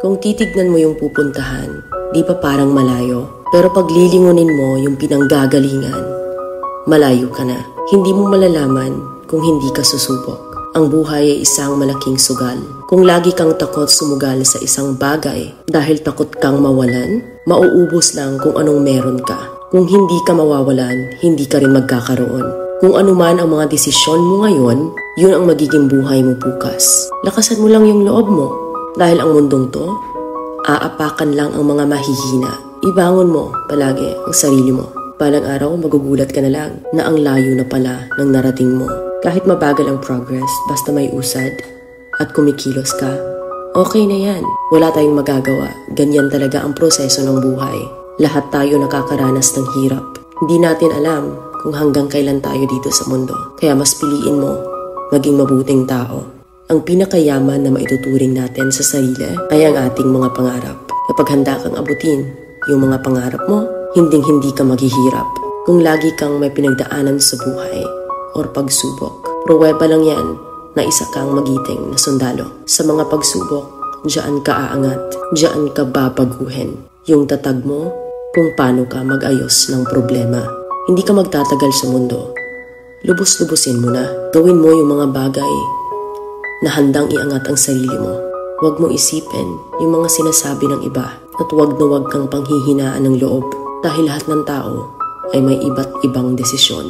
Kung titignan mo yung pupuntahan, di pa parang malayo. Pero pag lilingunin mo yung pinanggagalingan, malayo ka na. Hindi mo malalaman kung hindi ka susubok. Ang buhay ay isang malaking sugal. Kung lagi kang takot sumugal sa isang bagay dahil takot kang mawalan, mauubos lang kung anong meron ka. Kung hindi ka mawawalan, hindi ka rin magkakaroon. Kung ano man ang mga desisyon mo ngayon, yun ang magiging buhay mo bukas. Lakasan mo lang yung loob mo. Dahil ang mundong to, aapakan lang ang mga mahihina. Ibangon mo palagi ang sarili mo. Balang araw, magugulat ka na lang na ang layo na pala ng narating mo. Kahit mabagal ang progress, basta may usad at kumikilos ka, okay na yan. Wala tayong magagawa. Ganyan talaga ang proseso ng buhay. Lahat tayo nakakaranas ng hirap. Hindi natin alam kung hanggang kailan tayo dito sa mundo. Kaya mas piliin mo maging mabuting tao. Ang pinakayaman na maituturing natin sa sarili ay ang ating mga pangarap. Kapag handa kang abutin yung mga pangarap mo, hinding-hindi ka maghihirap. Kung lagi kang may pinagdaanan sa buhay or pagsubok, pruweba lang yan na isa kang magiting na sundalo. Sa mga pagsubok, diyan ka aangat, diyan ka babaguhin. Yung tatag mo kung paano ka mag-ayos ng problema. Hindi ka magtatagal sa mundo. Lubos-lubusin mo na. Gawin mo yung mga bagay na handang iangat ang sarili mo. Huwag mo isipin yung mga sinasabi ng iba at huwag na huwag kang panghihinaan ng loob dahil lahat ng tao ay may iba't ibang desisyon.